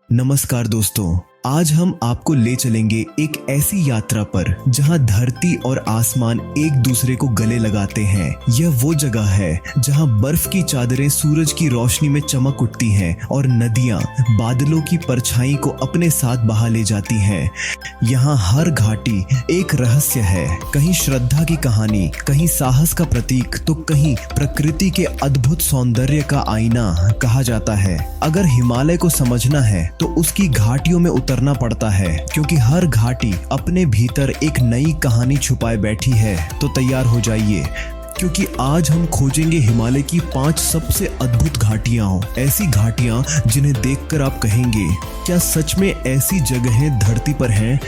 नमस्कार दोस्तों, आज हम आपको ले चलेंगे एक ऐसी यात्रा पर जहां धरती और आसमान एक दूसरे को गले लगाते हैं। यह वो जगह है जहां बर्फ की चादरें सूरज की रोशनी में चमक उठती हैं और नदियां बादलों की परछाई को अपने साथ बहा ले जाती हैं। यहाँ हर घाटी एक रहस्य है, कहीं श्रद्धा की कहानी, कहीं साहस का प्रतीक, तो कहीं प्रकृति के अद्भुत सौंदर्य का आईना कहा जाता है। अगर हिमालय को समझना है तो उसकी घाटियों में उतरना पड़ता है, क्योंकि हर घाटी अपने भीतर एक नई कहानी छुपाए बैठी है। तो तैयार हो जाइए, क्योंकि आज हम खोजेंगे हिमालय की 5 सबसे अद्भुत घाटियां, ऐसी घाटियां जिन्हें देखकर आप कहेंगे, क्या सच में ऐसी जगहें धरती पर हैं?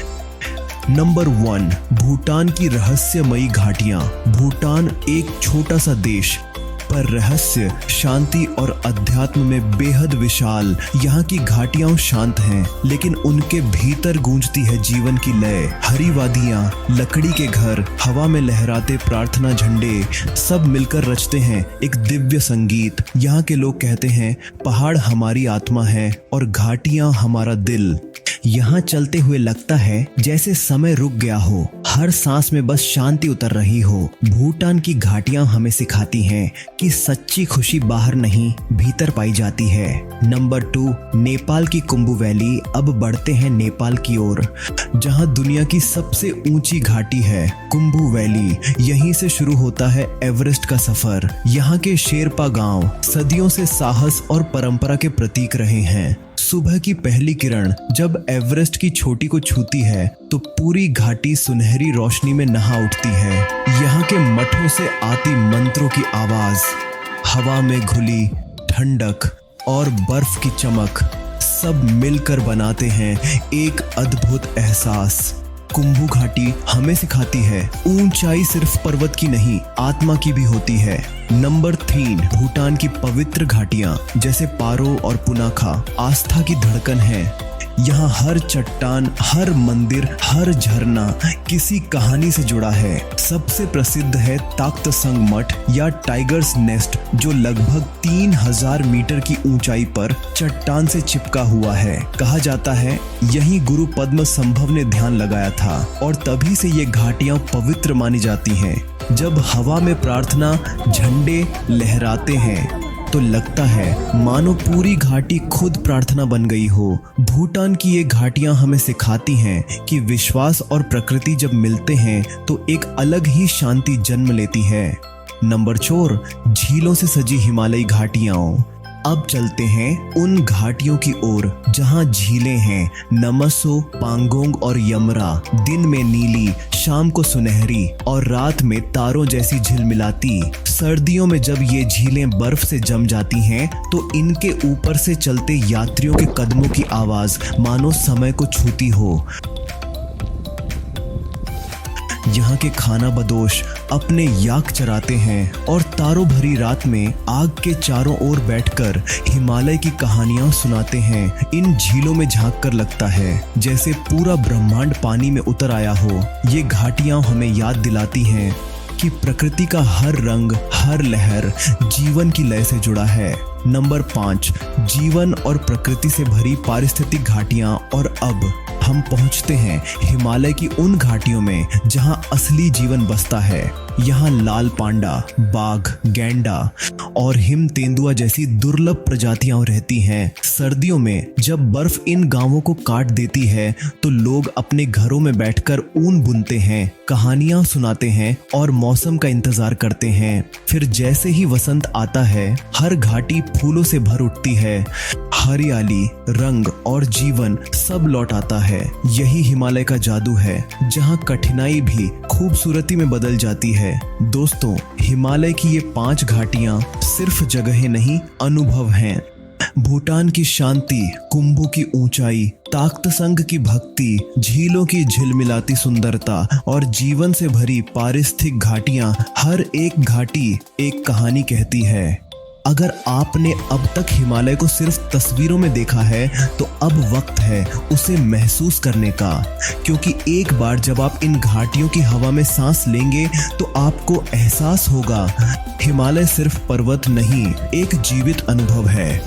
नंबर 1, भूटान की रहस्यमयी घाटियां। भूटान एक छोटा सा देश, पर रहस्य, शांति और अध्यात्म में बेहद विशाल। यहाँ की घाटियां शांत हैं, लेकिन उनके भीतर गूंजती है जीवन की लय। हरी वादियां, लकड़ी के घर, हवा में लहराते प्रार्थना झंडे, सब मिलकर रचते हैं एक दिव्य संगीत। यहाँ के लोग कहते हैं, पहाड़ हमारी आत्मा है और घाटियां हमारा दिल। यहाँ चलते हुए लगता है जैसे समय रुक गया हो, हर सांस में बस शांति उतर रही हो। भूटान की घाटियां हमें सिखाती हैं कि सच्ची खुशी बाहर नहीं, भीतर पाई जाती है। नंबर 2, नेपाल की कुंभू वैली। अब बढ़ते हैं नेपाल की ओर, जहां दुनिया की सबसे ऊंची घाटी है कुंभू वैली। यहीं से शुरू होता है एवरेस्ट का सफर। यहाँ के शेरपा गांव सदियों से साहस और परंपरा के प्रतीक रहे हैं। सुबह की पहली किरण जब एवरेस्ट की चोटी को छूती है तो पूरी घाटी सुनहरी रोशनी में नहा उठती है। यहाँ के मठों से आती मंत्रों की आवाज, हवा में घुली ठंडक और बर्फ की चमक, सब मिलकर बनाते हैं एक अद्भुत एहसास। कुंभू घाटी हमें सिखाती है, ऊंचाई सिर्फ पर्वत की नहीं, आत्मा की भी होती है। नंबर 3, भूटान की पवित्र घाटियां, जैसे पारो और पुनाखा आस्था की धड़कन है। यहाँ हर चट्टान, हर मंदिर, हर झरना किसी कहानी से जुड़ा है। सबसे प्रसिद्ध है ताक्तसंग मठ या टाइगर्स नेस्ट, जो लगभग 3000 मीटर की ऊंचाई पर चट्टान से चिपका हुआ है। कहा जाता है यहीं गुरु पद्म संभव ने ध्यान लगाया था और तभी से ये घाटियां पवित्र मानी जाती हैं। जब हवा में प्रार्थना झंडे लहराते हैं तो लगता है मानो पूरी घाटी खुद प्रार्थना बन गई हो। भूटान की ये घाटियां हमें सिखाती हैं कि विश्वास और प्रकृति जब मिलते हैं तो एक अलग ही शांति जन्म लेती है। नंबर 4, झीलों से सजी हिमालयी घाटियां। अब चलते हैं उन घाटियों की ओर जहां झीलें हैं, नमसो, पांगोंग और यमरा। दिन में नीली, शाम को सुनहरी और रात में तारों जैसी झिलमिलाती। सर्दियों में जब ये झीलें बर्फ से जम जाती हैं तो इनके ऊपर से चलते यात्रियों के कदमों की आवाज मानो समय को छूती हो। यहाँ के खाना बदोश अपने याक चराते हैं और तारों भरी रात में आग के चारों ओर बैठकर हिमालय की कहानियां सुनाते हैं। इन झीलों में झांक कर लगता है जैसे पूरा ब्रह्मांड पानी में उतर आया हो। ये घाटियां हमें याद दिलाती हैं कि प्रकृति का हर रंग, हर लहर जीवन की लय से जुड़ा है। नंबर 5, जीवन और प्रकृति से भरी पारिस्थितिक घाटियां। और अब हम पहुंचते हैं हिमालय की उन घाटियों में जहां असली जीवन बसता है। यहाँ लाल पांडा, बाघ, गैंडा और हिम तेंदुआ जैसी दुर्लभ प्रजातियां रहती हैं। सर्दियों में जब बर्फ इन गांवों को काट देती है तो लोग अपने घरों में बैठकर ऊन बुनते हैं, कहानियां सुनाते हैं और मौसम का इंतजार करते हैं। फिर जैसे ही वसंत आता है, हर घाटी फूलों से भर उठती है। हरियाली, रंग और जीवन सब लौट आता है। यही हिमालय का जादू है, जहां कठिनाई भी खूबसूरती में बदल जाती है। दोस्तों, हिमालय की ये 5 घाटियां सिर्फ जगहें नहीं, अनुभव हैं। भूटान की शांति, कुंभू की ऊंचाई, ताक्तसंग की भक्ति, झीलों की झिलमिलाती सुंदरता और जीवन से भरी पारिस्थितिक घाटियां, हर एक घाटी एक कहानी कहती है। अगर आपने अब तक हिमालय को सिर्फ तस्वीरों में देखा है तो अब वक्त है उसे महसूस करने का, क्योंकि एक बार जब आप इन घाटियों की हवा में सांस लेंगे तो आपको एहसास होगा हिमालय सिर्फ पर्वत नहीं, एक जीवित अनुभव है।